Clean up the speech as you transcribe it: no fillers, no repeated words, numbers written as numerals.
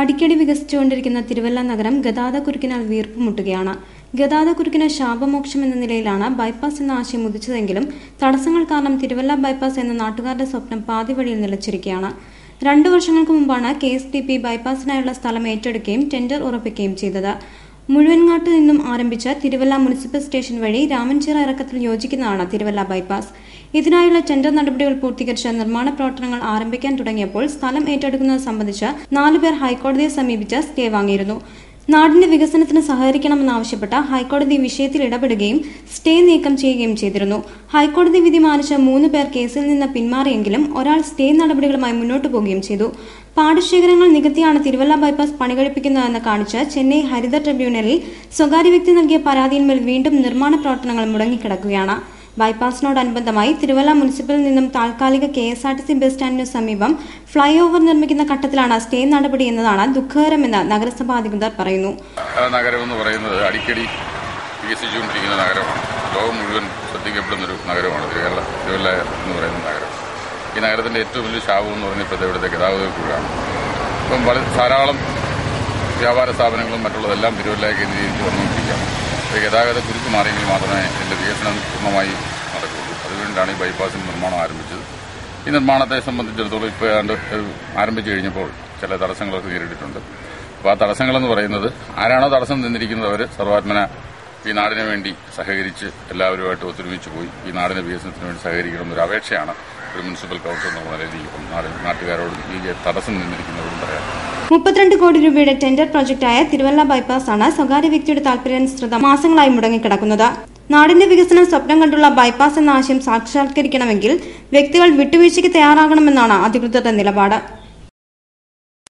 അടിക്കടി വികസിച്ചുകൊണ്ടിരിക്കുന്ന തിരുവല്ല നഗരം ഗതാഗതക്കുരുക്കിനാൽ വീർപ്പുമുട്ടുകയാണ്. ഗതാഗതക്കുരുക്കിന് ശാപമോക്ഷം എന്ന നിലയിലാണ് ബൈപ്പാസ് എന്ന ആശയം ഉദിച്ചതെങ്കിലും തടസ്സങ്ങൾ കാരണം തിരുവല്ല ബൈപ്പാസ് എന്ന നാട്ടുകാരുടെ സ്വപ്നം പാതിവഴിയിൽ നിലച്ചിരിക്കുകയാണ്. 2 വർഷങ്ങൾക്ക് മുമ്പാണ് KSDP ബൈപ്പാസിനായുള്ള സ്ഥലം ഏറ്റെടുക്കുകയും ടെൻഡർ ഉറപ്പിക്കുകയും ചെയ്തത്. മുഴുവൻങ്ങാട്ട് നിന്നും ആരംഭിച്ച തിരുവല്ല മുനിസിപ്പൽ സ്റ്റേഷൻ വഴി രാമൻചിറ ഇറക്കത്തിൽ യോജിക്കുന്നതാണ് തിരുവല്ല ബൈപ്പാസ്. ഇതിനായുള്ള ടെൻഡർ നടപടികൾ പൂർത്തീകരിച്ച നിർമ്മാണ പ്രവർത്തനങ്ങൾ ആരംഭിക്കാൻ തുടങ്ങിയപ്പോൾ സ്ഥലം ഏറ്റെടുക്കുന്നത് സംബന്ധിച്ച് 4 പേർ ഹൈക്കോടതിയെ സമീപിച്ച് സ്റ്റേ വാങ്ങിയിരുന്നു. നാടിന്റെ വികസനത്തിന് സഹകരിക്കണമെന്നാവശ്യപ്പെട്ട ഹൈക്കോടതി വിഷയത്തിൽ ഇടപെടുകയും സ്റ്റേ നീക്കം ചെയ്യുകയും ചെയ്തിരുന്നു. ഹൈക്കോടതി വിധി മാനിച്ച 3 പേർ കേസിൽ നിന്ന് പിന്മാറിയെങ്കിലും ഒരാൾ സ്റ്റേ നടപടികളുമായി മുന്നോട്ടു പോവുകയും ചെയ്തു. പാടശേഖരങ്ങൾ നികത്തിയാണ് തിരുവല്ല ബൈപ്പാസ് പണികഴിപ്പിക്കുന്നതെന്ന് കാണിച്ച് ചെന്നൈ ഹരിത ട്രിബ്യൂണലിൽ സ്വകാര്യ വ്യക്തി നൽകിയ പരാതിയിന്മേൽ വീണ്ടും നിർമ്മാണ പ്രവർത്തനങ്ങൾ മുടങ്ങിക്കിടക്കുകയാണ്. ബൈപ്പാസിനോടനുബന്ധമായി തിരുവല്ല മുനിസിപ്പലിൽ നിന്നും താൽക്കാലിക KSRTC ബസ് സ്റ്റാൻഡിനു സമീപം ഫ്ളൈ ഓവർ നിർമ്മിക്കുന്ന ഘട്ടത്തിലാണ് സ്റ്റേ നടപടി എന്നതാണ് ദുഃഖകരമെന്ന് നഗരസഭാ അധികൃതർ പറയുന്നു. നഗരമെന്ന് പറയുന്നത് അടിക്കടി വികസിച്ചുകൊണ്ടിരിക്കുന്ന നഗരമാണ്. ലോകം മുഴുവൻ ശ്രദ്ധിക്കപ്പെടുന്ന ഒരു നഗരമാണ് തിരുവല്ല എന്ന് പറയുന്ന നഗരം. ഈ നഗരത്തിന്റെ ഏറ്റവും വലിയ ശാപം എന്ന് പറഞ്ഞപ്പോൾ ഇവിടുത്തെ ഗതാഗതക്കുരുക്കാണ്. ഇപ്പം ധാരാളം വ്യാപാര സ്ഥാപനങ്ങളും മറ്റുള്ളതെല്ലാം തിരുവല്ലയെ കേന്ദ്രീകരിച്ച് വന്നുകൊണ്ടിരിക്കുകയാണ്. ഗതാഗതക്കുരുക്ക് മാറിയെങ്കിൽ മാത്രമേ ഇതിന്റെ വികസനം പൂർണ്ണമായി നടക്കുകയുള്ളൂ. അതുകൊണ്ടാണ് ഈ ബൈപ്പാസിന്റെ നിർമ്മാണം ആരംഭിച്ചത്. ഈ നിർമ്മാണത്തെ സംബന്ധിച്ചിടത്തോളം ഇപ്പോൾ ഏതാണ്ട് ആരംഭിച്ചു കഴിഞ്ഞപ്പോൾ ചില തടസ്സങ്ങളൊക്കെ നേരിട്ടിട്ടുണ്ട്. അപ്പോൾ ആ തടസ്സങ്ങളെന്ന് പറയുന്നത് ആരാണോ തടസ്സം നിന്നിരിക്കുന്നത് അവർ സർവാത്മന ഈ നാടിന് വേണ്ടി സഹകരിച്ച് എല്ലാവരുമായിട്ട് ഒത്തൊരുമിച്ച് പോയി ഈ നാടിന്റെ വികസനത്തിന് വേണ്ടി സഹകരിക്കണമെന്നൊരു അപേക്ഷയാണ് ഒരു മുനിസിപ്പൽ കൌൺസിൽ എന്നുള്ള നിലയിൽ നാട്ടുകാരോടും ഈ തടസ്സം നിന്നിരിക്കുന്നവരോടും പറയാം. 32 കോടി രൂപയുടെ ടെൻഡർ പ്രോജക്റ്റായ തിരുവല്ല ബൈപ്പാസ് ആണ് സ്വകാര്യ വ്യക്തിയുടെ താൽപര്യാനുസൃതം മാസങ്ങളായി മുടങ്ങിക്കിടക്കുന്നത്. നാടിന്റെ വികസനം സ്വപ്നം കണ്ടുള്ള ബൈപ്പാസ് എന്ന ആശയം സാക്ഷാത്കരിക്കണമെങ്കിൽ വ്യക്തികൾ വിട്ടുവീഴ്ചയ്ക്ക് തയ്യാറാകണമെന്നാണ് അധികൃതരുടെ നിലപാട്.